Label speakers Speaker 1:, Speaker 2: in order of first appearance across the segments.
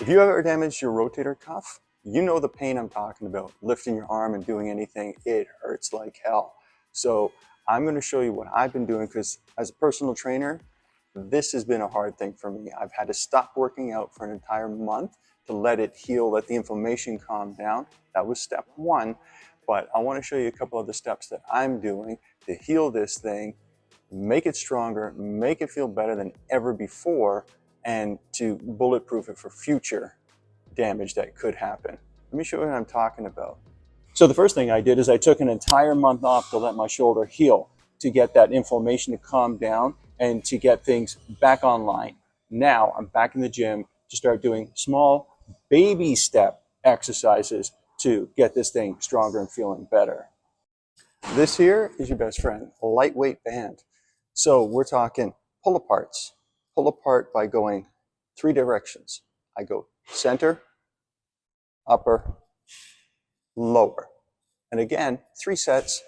Speaker 1: If you ever damaged your rotator cuff, you know the pain I'm talking about. Lifting your arm and doing anything, it hurts like hell. So I'm going to show you what I've been doing, because as a personal trainer, this has been a hard thing for me. I've had to stop working out for an entire month to let it heal, let the inflammation calm down. That was step one. But I want to show you a couple other steps that I'm doing to heal this thing, make it stronger, make it feel better than ever before, and to bulletproof it for future damage that could happen. Let me show you what I'm talking about. So the first thing I did is I took an entire month off to let my shoulder heal, to get that inflammation to calm down and to get things back online. Now I'm back in the gym to start doing small baby step exercises to get this thing stronger and feeling better. This here is your best friend, a lightweight band. So we're talking pull aparts. Pull apart by going three directions. I go center, upper, lower. And again, 3 sets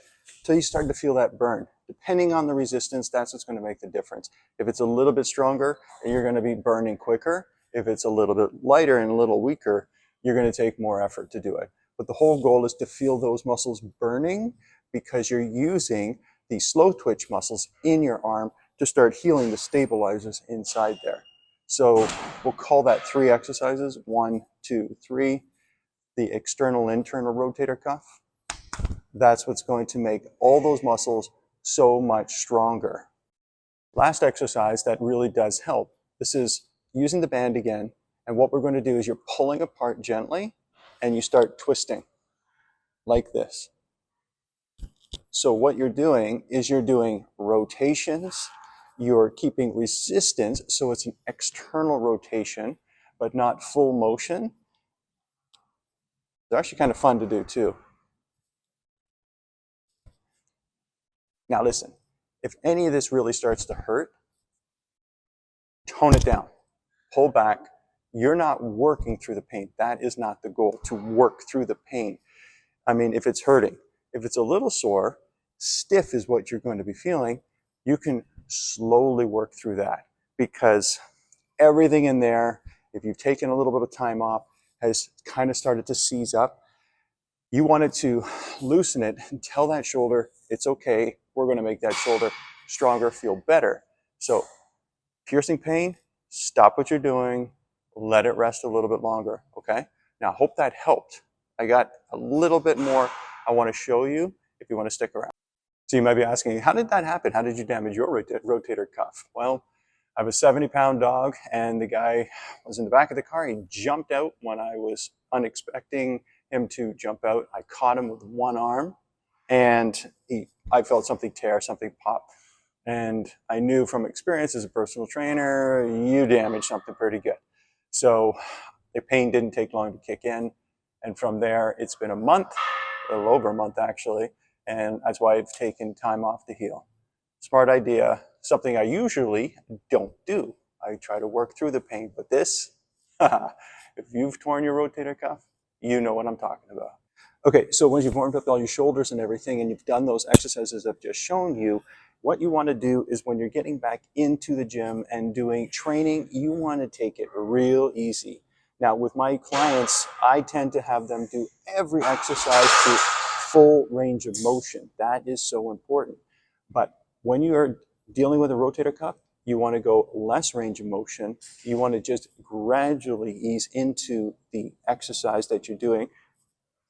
Speaker 1: till you start to feel that burn. Depending on the resistance, that's what's going to make the difference. If it's a little bit stronger, you're going to be burning quicker. If it's a little bit lighter and a little weaker, you're going to take more effort to do it. But the whole goal is to feel those muscles burning, because you're using the slow twitch muscles in your arm to start healing the stabilizers inside there. So we'll call that 3 exercises, 1, 2, 3. The external internal rotator cuff. That's what's going to make all those muscles so much stronger. Last exercise that really does help. This is using the band again. And what we're going to do is you're pulling apart gently and you start twisting like this. So what you're doing is you're doing rotations. You're keeping resistance, so it's an external rotation, but not full motion. They're actually kind of fun to do too. Now listen, if any of this really starts to hurt, tone it down, pull back. You're not working through the pain. That is not the goal, to work through the pain. I mean, if it's hurting, if it's a little sore, stiff is what you're going to be feeling, you can slowly work through that, because everything in there, if you've taken a little bit of time off, has kind of started to seize up. You wanted to loosen it and tell that shoulder, it's okay, we're going to make that shoulder stronger, feel better. So piercing pain, stop what you're doing, let it rest a little bit longer, okay? Now, I hope that helped. I got a little bit more I want to show you if you want to stick around. So you might be asking, how did that happen? How did you damage your rotator cuff? Well, I have a 70-pound dog, and the guy was in the back of the car. He jumped out when I was unexpecting him to jump out. I caught him with one arm, and I felt something tear, something pop. And I knew from experience as a personal trainer, you damaged something pretty good. So the pain didn't take long to kick in. And from there, it's been a month, a little over a month actually, and that's why I've taken time off to heal. Smart idea, something I usually don't do. I try to work through the pain, but this, if you've torn your rotator cuff, you know what I'm talking about. Okay, so once you've warmed up all your shoulders and everything, and you've done those exercises I've just shown you, what you want to do is when you're getting back into the gym and doing training, you want to take it real easy. Now, with my clients, I tend to have them do every exercise to full range of motion. That is so important. But when you are dealing with a rotator cuff, you want to go less range of motion. You want to just gradually ease into the exercise that you're doing.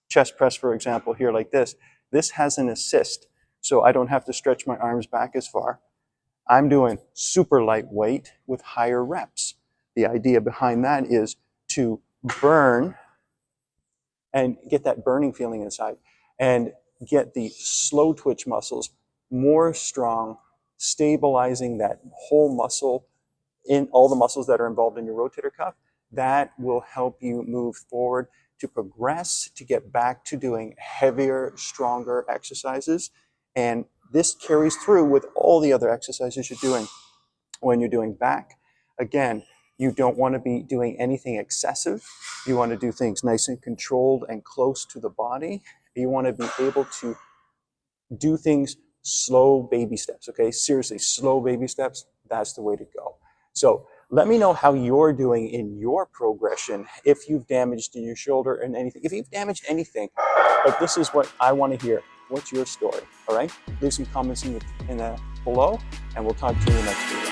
Speaker 1: Chest press, for example, here like this. This has an assist, so I don't have to stretch my arms back as far. I'm doing super lightweight with higher reps. The idea behind that is to burn and get that burning feeling inside and get the slow twitch muscles more strong, stabilizing that whole muscle, in all the muscles that are involved in your rotator cuff. That will help you move forward to progress, to get back to doing heavier, stronger exercises. And this carries through with all the other exercises you're doing. When you're doing back, again, you don't want to be doing anything excessive. You want to do things nice and controlled and close to the body. You want to be able to do things slow baby steps, okay? Seriously, slow baby steps, that's the way to go. So Let me know how you're doing in your progression, if you've damaged your shoulder and anything. If you've damaged anything, but this is what I want to hear. What's your story? All right? Leave some comments in the below, and we'll talk to you in the next video.